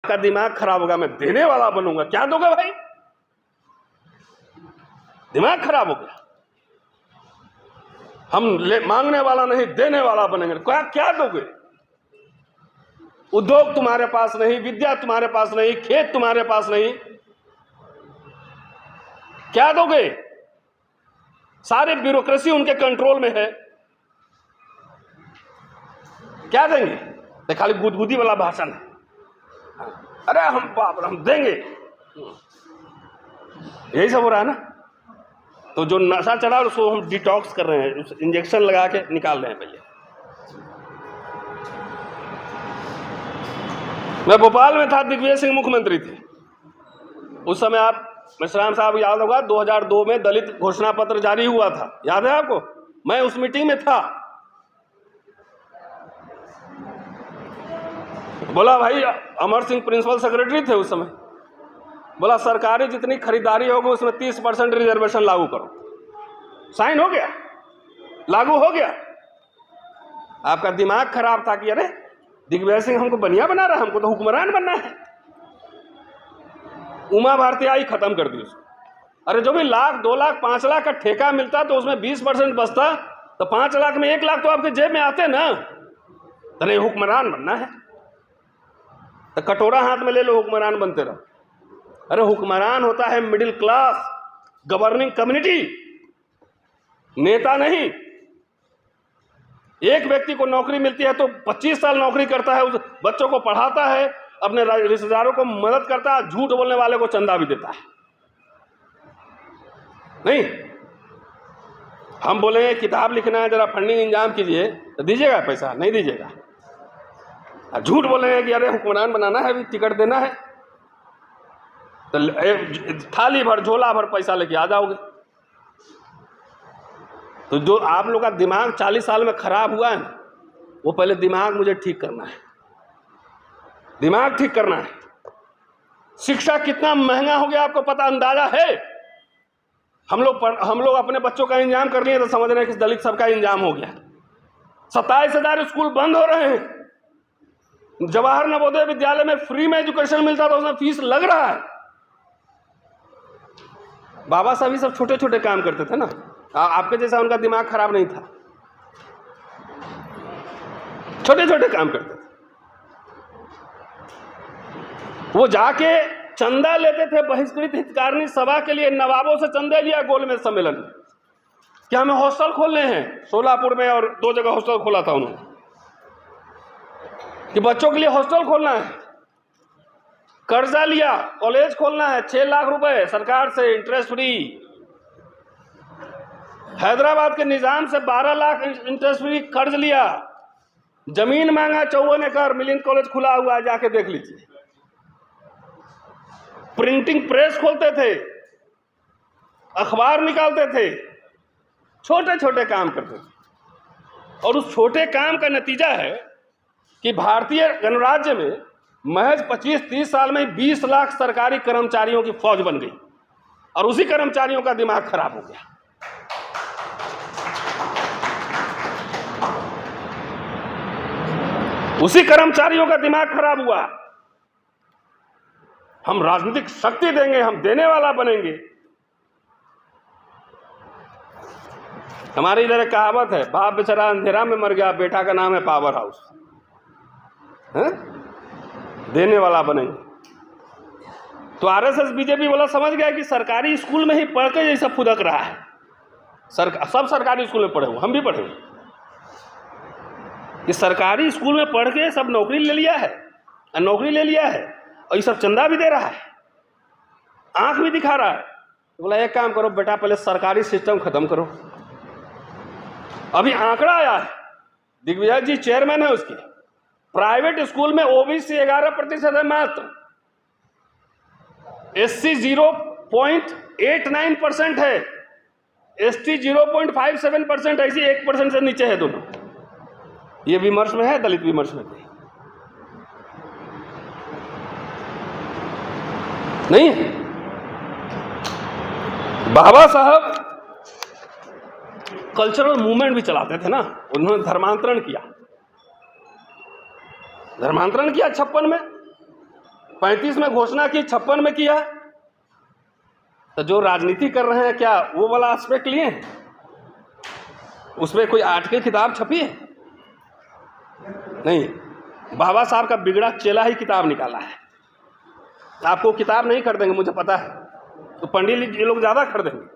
का दिमाग खराब होगा, मैं देने वाला बनूंगा। क्या दोगे भाई? दिमाग खराब हो गया। हम मांगने वाला नहीं, देने वाला बनेंगे। क्या क्या दोगे? उद्योग तुम्हारे पास नहीं, विद्या तुम्हारे पास नहीं, खेत तुम्हारे पास नहीं, क्या दोगे? सारी ब्यूरोक्रेसी उनके कंट्रोल में है, क्या देंगे? तो खाली गुदगुदी वाला भाषण है। अरे हम देंगे, यही सब हो रहा है ना। तो जो नशा चढ़ा उसको हम डिटॉक्स कर रहे हैं, इंजेक्शन लगा के निकाल रहे हैं। पहले मैं भोपाल में था, दिग्विजय सिंह मुख्यमंत्री थे उस समय। आप मेश्राम साहब याद होगा, 2002 में दलित घोषणा पत्र जारी हुआ था, याद है आपको? मैं उस मीटिंग में था। बोला भाई, अमर सिंह प्रिंसिपल सेक्रेटरी थे उस समय, बोला सरकारी जितनी खरीदारी होगी उसमें 30% रिजर्वेशन लागू करो। साइन हो गया, लागू हो गया। आपका दिमाग खराब था कि अरे दिग्विजय सिंह हमको बनिया बना रहा है, हमको तो हुक्मरान बनना है। उमा भारती आई, खत्म कर दी उसको। अरे जो भी 1 लाख 2 लाख 5 लाख का ठेका मिलता तो उसमें 20% बचता, तो 5 लाख में 1 लाख तो आपके जेब में आते ना। तो नहीं, हुक्मरान बनना है तो कटोरा हाथ में ले लो, हुक्मरान बनते रहो। अरे हुक्मरान होता है मिडिल क्लास गवर्निंग कम्युनिटी, नेता नहीं। एक व्यक्ति को नौकरी मिलती है तो 25 साल नौकरी करता है, उस बच्चों को पढ़ाता है, अपने रिश्तेदारों को मदद करता है, झूठ बोलने वाले को चंदा भी देता है। नहीं, हम बोलेंगे किताब लिखना है, जरा फंडिंग इंतजाम कीजिए, तो दीजिएगा पैसा? नहीं दीजिएगा। झूठ बोलेंगे कि अरे हुक्मरान बनाना है, अभी टिकट देना है, तो थाली भर झोला भर पैसा लेके आ जाओगे। तो जो आप लोग का दिमाग 40 साल में खराब हुआ है ना, वो पहले दिमाग मुझे ठीक करना है, दिमाग ठीक करना है। शिक्षा कितना महंगा हो गया आपको पता, अंदाजा है? हम लोग अपने बच्चों का इंतजाम कर लिए तो समझ रहे हैं कि दलित सबका इंतजाम हो गया। 27,000 स्कूल बंद हो रहे हैं। जवाहर नवोदय विद्यालय में फ्री में एजुकेशन मिलता था, उसमें फीस लग रहा है। बाबा साहब ही सब छोटे छोटे काम करते थे ना, आपके जैसा उनका दिमाग खराब नहीं था, छोटे छोटे काम करते थे। वो जाके चंदा लेते थे बहिष्कृत हितकारिणी सभा के लिए, नवाबों से चंदे लिया गोलमेज सम्मेलन में कि हमें हॉस्टल खोलने हैं। सोलापुर में और 2 जगह हॉस्टल खोला था उन्होंने कि बच्चों के लिए हॉस्टल खोलना है। कर्जा लिया, कॉलेज खोलना है, 6 लाख रुपए सरकार से इंटरेस्ट फ्री। हैदराबाद के निजाम से 12 लाख इंटरेस्ट फ्री कर्ज लिया। जमीन मांगा 54 एकड़, मिलिंद कॉलेज खुला हुआ है, जाके देख लीजिए। प्रिंटिंग प्रेस खोलते थे, अखबार निकालते थे, छोटे छोटे काम करते थे। और उस छोटे काम का नतीजा है कि भारतीय गणराज्य में महज 25-30 साल में 20 लाख सरकारी कर्मचारियों की फौज बन गई, और उसी कर्मचारियों का दिमाग खराब हो गया। उसी कर्मचारियों का दिमाग खराब हुआ। हम राजनीतिक शक्ति देंगे, हम देने वाला बनेंगे। हमारे इधर एक कहावत है, बाप बेचारा अंधेरा में मर गया, बेटा का नाम है पावर हाउस। देने वाला बनेंगे। तो आरएसएस बीजेपी वाला समझ गया कि सरकारी स्कूल में ही पढ़ के जैसा फुदक रहा है। सब सरकारी स्कूल में पढ़े हुए, हम भी पढ़े हुए, कि सरकारी स्कूल में पढ़ के सब नौकरी ले लिया है, नौकरी ले लिया है, और ये सब चंदा भी दे रहा है, आंख भी दिखा रहा है। तो बोला एक काम करो बेटा, पहले सरकारी सिस्टम खत्म करो। अभी आंकड़ा आया है, दिग्विजय जी चेयरमैन है उसके, प्राइवेट स्कूल में ओबीसी 11% है मात्र, एससी 0.89% है, एसटी 0.57%, ऐसी 1% से नीचे है दोनों। ये विमर्श में है, दलित विमर्श में नहीं है। बाबा साहब कल्चरल मूवमेंट भी चलाते थे ना, उन्होंने धर्मांतरण किया 56 में। 35 में घोषणा की, 56 में किया। तो जो राजनीति कर रहे हैं क्या वो वाला एस्पेक्ट लिए हैं? उसमें कोई आर्ट की किताब छपी है? नहीं। बाबा साहब का बिगड़ा चेला ही किताब निकाला है। आपको किताब नहीं खरीदेंगे, मुझे पता है, तो पंडित जी लोग ज्यादा खरीदेंगे,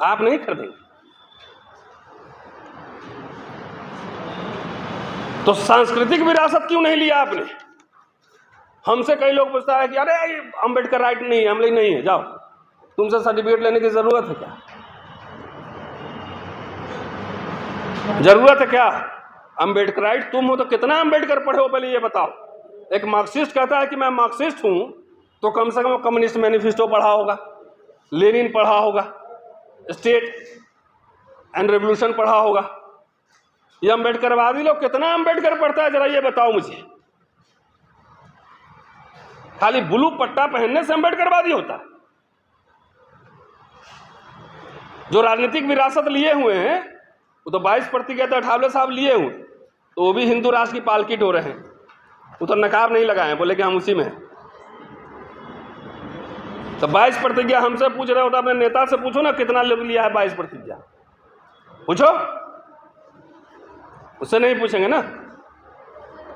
आप नहीं खरीदेंगे। तो सांस्कृतिक विरासत क्यों नहीं लिया आपने? हमसे कई लोग पूछता है कि अरे अंबेडकर राइट नहीं है, हमले नहीं है, जाओ, तुमसे सर्टिफिकेट लेने की जरूरत है क्या? जरूरत है क्या? अंबेडकर राइट तुम हो तो कितना अंबेडकर पढ़े हो पहले ये बताओ। एक मार्क्सिस्ट कहता है कि मैं मार्क्सिस्ट हूं, तो कम से कम कम्युनिस्ट मैनिफेस्टो पढ़ा होगा, लेनिन पढ़ा होगा, स्टेट एंड रेवोल्यूशन पढ़ा होगा। ये अंबेडकरवादी लोग कितना अंबेडकर पढ़ता है जरा ये बताओ मुझे। खाली ब्लू पट्टा पहनने से अंबेडकरवादी होता है? जो राजनीतिक विरासत लिए हुए हैं वो तो 22 प्रतिज्ञा तो अठावले साहब लिए हुए, तो वो भी हिंदू राष्ट्र की पालकी ढो रहे हैं, वो तो नकाब नहीं लगाए, बोले कि हम उसी में। तो 22 प्रतिज्ञा हमसे पूछ रहे हो तो अपने नेता से पूछो ना कितना लिया है 22 प्रतिज्ञा, पूछो, उससे नहीं पूछेंगे ना।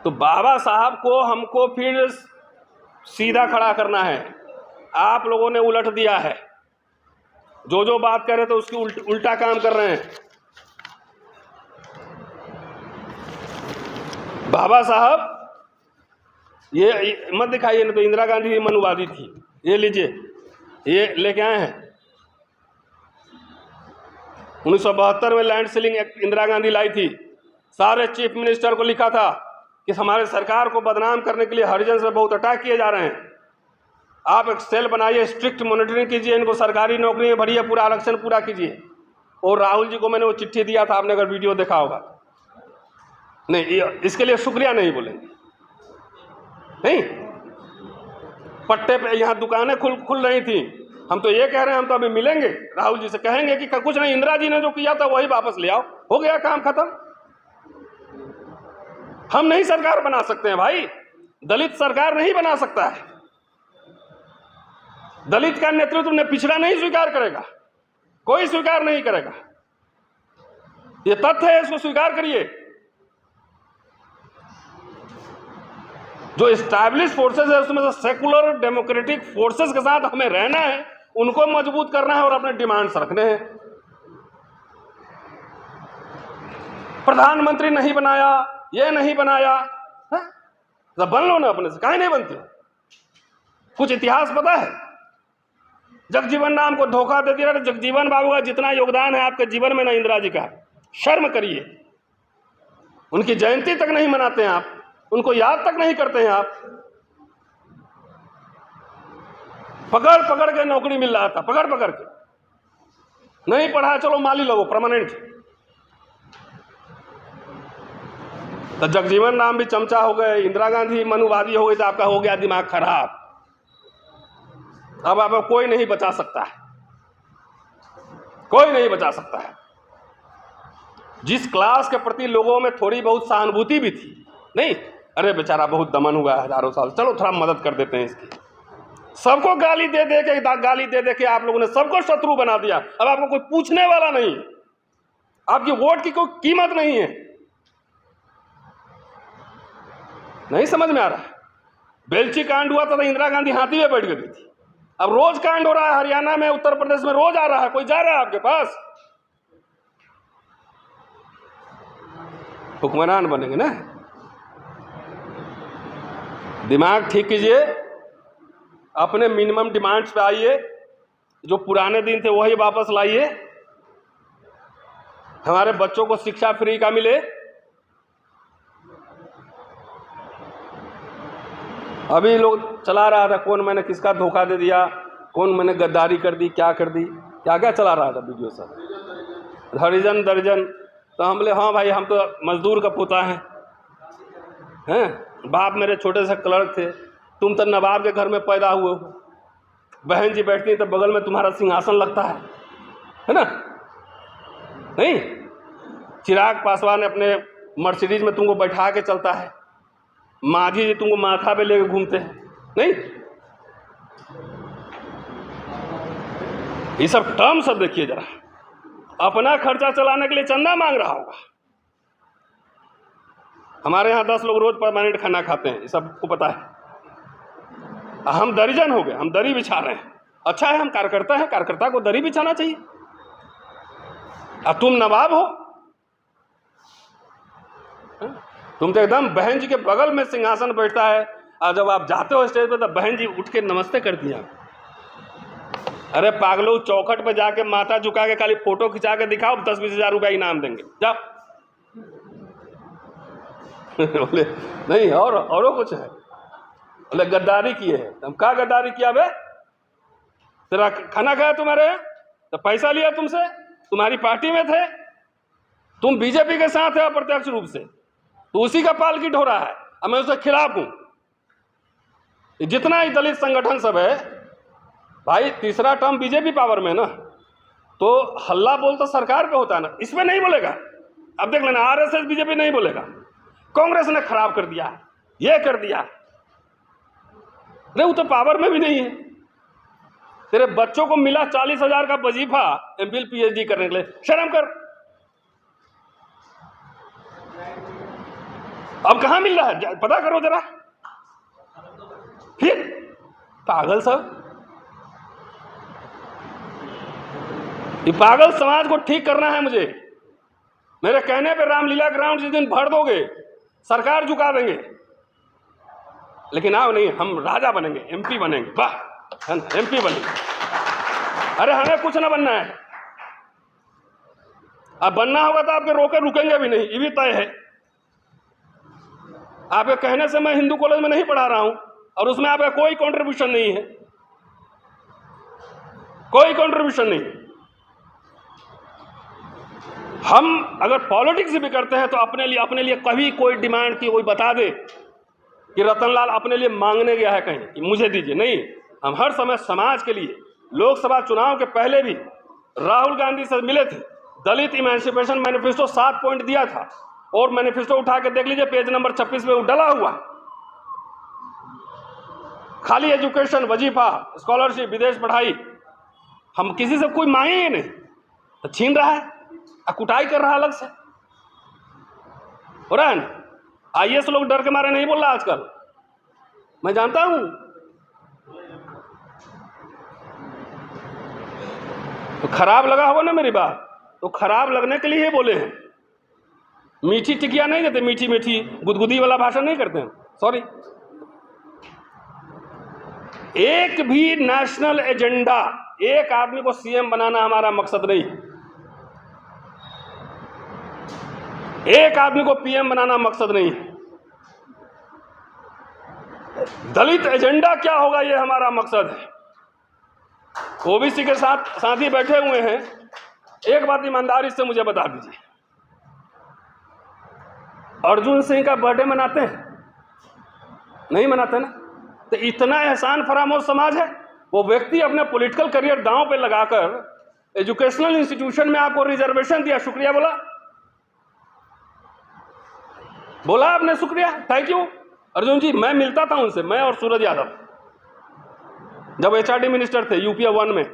तो बाबा साहब को हमको फिर सीधा खड़ा करना है। आप लोगों ने उलट दिया है, जो जो बात कर रहे थे उसकी उल्टा काम कर रहे हैं। बाबा साहब ये मत दिखाइए ना, तो इंदिरा गांधी भी मनुवादी थी, ये लीजिए, ये लेके आए हैं। 1972 में land ceiling act Indira Gandhi लाई थी। सारे चीफ मिनिस्टर को लिखा था कि हमारे सरकार को बदनाम करने के लिए हरिजन से बहुत अटैक किए जा रहे हैं, आप एक सेल बनाइए, स्ट्रिक्ट मॉनिटरिंग कीजिए, इनको सरकारी नौकरी में भरिए, पूरा आरक्षण पूरा कीजिए। और राहुल जी को मैंने वो चिट्ठी दिया था, आपने अगर वीडियो देखा होगा। नहीं, इसके लिए शुक्रिया नहीं बोलेंगे, नहीं। पट्टे पे यहाँ दुकानें खुल रही थी, हम तो ये कह रहे हैं हम तो अभी मिलेंगे राहुल जी से, कहेंगे कि कुछ नहीं, इंदिरा जी ने जो किया था वही वापस ले आओ, हो गया काम खत्म। हम नहीं सरकार बना सकते हैं भाई, दलित सरकार नहीं बना सकता है। दलित का नेतृत्व ने पिछड़ा नहीं स्वीकार करेगा, कोई स्वीकार नहीं करेगा, ये तथ्य है, इसको स्वीकार करिए। जो एस्टैब्लिश फोर्सेस है उसमें से सेकुलर डेमोक्रेटिक फोर्सेस के साथ हमें रहना है, उनको मजबूत करना है और अपने डिमांड्स रखने हैं। प्रधानमंत्री नहीं बनाया, ये नहीं बनाया, तो बन लो ना अपने से, काहे नहीं बनते? कुछ इतिहास पता है? जगजीवन राम को धोखा दे दिया। जगजीवन बाबू का जितना योगदान है आपके जीवन में ना इंदिरा जी का, शर्म करिए। उनकी जयंती तक नहीं मनाते हैं आप, उनको याद तक नहीं करते हैं आप। पकड़ पकड़ के नौकरी मिल रहा था, पकड़ पकड़ के। नहीं पढ़ा, चलो माली लगो परमानेंट। तो जगजीवन राम भी चमचा हो गए, इंदिरा गांधी मनुवादी हो गई, तो आपका हो गया दिमाग खराब। अब आपको कोई नहीं बचा सकता है, कोई नहीं बचा सकता है। जिस क्लास के प्रति लोगों में थोड़ी बहुत सहानुभूति भी थी, नहीं अरे बेचारा बहुत दमन हुआ है हजारों साल, चलो थोड़ा मदद कर देते हैं इसकी। सबको गाली दे दे के आप लोगों ने सबको शत्रु बना दिया। अब आपको कोई पूछने वाला नहीं, आपकी वोट की कोई कीमत नहीं है। नहीं समझ में आ रहा है? बेलची कांड हुआ था तो इंदिरा गांधी हाथी में बैठ गई थी। अब रोज कांड हो रहा है, हरियाणा में, उत्तर प्रदेश में रोज आ रहा है, कोई जा रहा है आपके पास? हुक्मरान बनेंगे ना। दिमाग ठीक कीजिए, अपने मिनिमम डिमांड्स पे आइए, जो पुराने दिन थे वही वापस लाइए। हमारे बच्चों को शिक्षा फ्री का मिले। अभी लोग चला रहा था, कौन मैंने किसका धोखा दे दिया, कौन मैंने गद्दारी कर दी, क्या कर दी, क्या क्या चला रहा था वीडियो सब, हरिजन दर्जन। तो हम बोले हाँ भाई, हम तो मजदूर का पोता हैं, बाप मेरे छोटे से क्लर्क थे, तुम तो नवाब के घर में पैदा हुए हो, बहन जी बैठती तो बगल में तुम्हारा सिंहासन लगता है ना? नहीं, चिराग पासवान अपने मर्सिडीज में तुमको बैठा के चलता है, मांझी जी तुमको माथा पे लेके घूमते हैं, नहीं? ये सब टर्म सब देखिए जरा। अपना खर्चा चलाने के लिए चंदा मांग रहा होगा। हमारे यहाँ 10 लोग रोज परमानेंट खाना खाते हैं, ये सबको पता है। हम दर्जन हो गए, हम दरी बिछा रहे हैं। अच्छा है, हम कार्यकर्ता हैं, कार्यकर्ता को दरी बिछाना चाहिए। अब तुम नवाब हो, तुम तो एकदम बहन जी के बगल में सिंहासन बैठता है, और जब आप जाते हो स्टेज पे तो बहन जी उठ के नमस्ते कर दिया। अरे पागलो, चौखट पे जाके माथा झुका के खाली फोटो खिंचा के दिखाओ, 10-20 हज़ार रुपया इनाम देंगे, जाओ। बोले नहीं, और कुछ है? बोले गद्दारी की है। हम क्या गद्दारी किया बे? तेरा खाना खाया तुम्हारे, तो पैसा लिया तुमसे, तुम्हारी पार्टी में थे, तुम बीजेपी के साथ है अप्रत्यक्ष रूप से, तो उसी का पाल की ढोरा है, और मैं उसके खिलाफ हूं। जितना ही दलित संगठन सब है भाई, तीसरा टर्म बीजेपी पावर में ना, तो हल्ला बोल तो सरकार पे होता है ना, इसमें नहीं बोलेगा। अब देख लेना, आरएसएस बीजेपी नहीं बोलेगा, कांग्रेस ने खराब कर दिया, ये कर दिया। नहीं, वो तो पावर में भी नहीं है। तेरे बच्चों को मिला 40,000 का वजीफा एमफिल पीएचडी करने के लिए, शर्म कर। अब कहां मिल रहा है पता करो जरा। फिर पागल सब, ये पागल समाज को ठीक करना है मुझे। मेरे कहने पे रामलीला ग्राउंड जिस दिन भर दोगे, सरकार झुका देंगे, लेकिन आओ नहीं, हम राजा बनेंगे, एमपी बनेंगे। वाह, एमपी बनेंगे। अरे हमें कुछ ना बनना है, अब बनना होगा तो आपके रोके रुकेंगे भी नहीं, ये भी तय है। आपके कहने से मैं हिंदू कॉलेज में नहीं पढ़ा रहा हूं, और उसमें आपका कोई कंट्रीब्यूशन नहीं है, कोई कंट्रीब्यूशन नहीं। हम अगर पॉलिटिक्स भी करते हैं तो अपने लिए कभी कोई डिमांड की कोई बता दे कि रतनलाल अपने लिए मांगने गया है कहीं कि मुझे दीजिए, नहीं। हम हर समय समाज के लिए, लोकसभा चुनाव के पहले भी राहुल गांधी से मिले थे, दलित इमेंसिपेशन मैनिफेस्टो 7 पॉइंट दिया था, और मैनिफेस्टो उठा के देख लीजिए, पेज नंबर 26 में डला हुआ। खाली एजुकेशन, वजीफा, स्कॉलरशिप, विदेश पढ़ाई, हम किसी से कोई मांगे ही नहीं, तो छीन रहा है, कुटाई कर रहा है अलग से। हो रहा है ना? आईएएस लोग डर के मारे नहीं बोल रहा आजकल, मैं जानता हूं। तो खराब लगा होगा ना मेरी बात, तो खराब लगने के लिए ही बोले हैं। मीठी टिकिया नहीं देते, मीठी मीठी गुदगुदी वाला भाषण नहीं करते हैं, सॉरी। एक भी नेशनल एजेंडा, एक आदमी को सीएम बनाना हमारा मकसद नहीं है, एक आदमी को पीएम बनाना मकसद नहीं है। दलित एजेंडा क्या होगा, ये हमारा मकसद है। ओबीसी के साथ साथी बैठे हुए हैं, एक बात ईमानदारी से मुझे बता दीजिए, अर्जुन सिंह का बर्थडे मनाते हैं? नहीं मनाते ना? तो इतना एहसान फरामोश समाज है। वो व्यक्ति अपने पॉलिटिकल करियर दांव पे लगाकर एजुकेशनल इंस्टीट्यूशन में आपको रिजर्वेशन दिया, शुक्रिया बोला आपने, शुक्रिया, थैंक यू अर्जुन जी। मैं मिलता था उनसे, मैं और सूरज यादव, जब एचआरडी मिनिस्टर थे यूपी 1 में।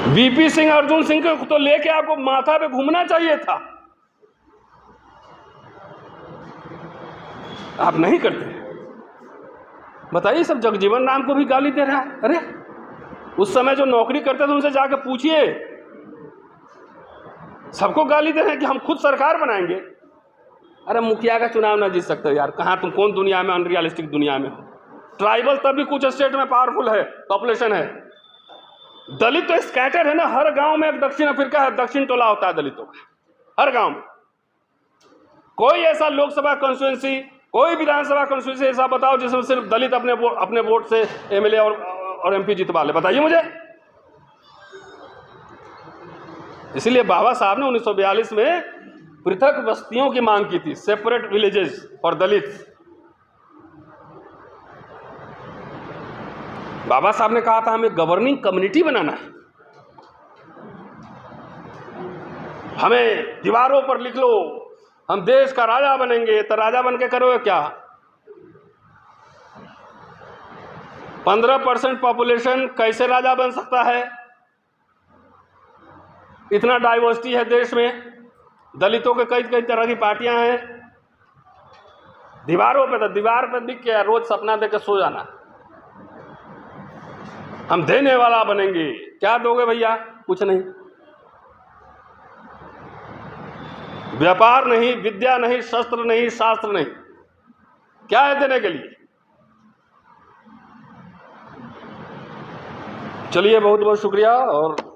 वीपी सिंह, अर्जुन सिंह को तो लेके आपको माथा पे घूमना चाहिए था, आप नहीं करते। बताइए, सब जगजीवन राम को भी गाली दे रहा है। अरे उस समय जो नौकरी करते थे उनसे जाकर पूछिए, सबको गाली दे रहे हैं कि हम खुद सरकार बनाएंगे। अरे मुखिया का चुनाव ना जीत सकते यार, कहां तुम, कौन दुनिया में, अनरियलिस्टिक दुनिया में हो। ट्राइबल तब भी कुछ स्टेट में पावरफुल है, पॉपुलेशन है। दलित तो स्कैटर है ना, हर गांव में एक दक्षिण अफ्रीका है, दक्षिण टोला होता है दलितों का, हर गांव में। कोई ऐसा लोकसभा कॉन्स्टिट्यूंसी, कोई विधानसभा कॉन्स्टिट्यूंसी ऐसा बताओ जिसमें सिर्फ दलित अपने वोट से एमएलए और एमपी जितवा ले, बताइए मुझे। इसलिए बाबा साहब ने 1942 में पृथक बस्तियों की मांग की थी, सेपरेट विलेजेस फॉर दलित। बाबा साहब ने कहा था हमें गवर्निंग कम्युनिटी बनाना है, हमें दीवारों पर लिख लो हम देश का राजा बनेंगे। तो राजा बन के करोगे क्या? 15% पॉपुलेशन कैसे राजा बन सकता है? इतना डाइवर्सिटी है देश में, दलितों के कई कई तरह की पार्टियां हैं। दीवारों पे, तो दीवार पे दिख के रोज सपना देकर सो जाना, हम देने वाला बनेंगे। क्या दोगे भैया? कुछ नहीं। व्यापार नहीं, विद्या नहीं, शस्त्र नहीं, शास्त्र नहीं, क्या है देने के लिए? चलिए, बहुत बहुत शुक्रिया। और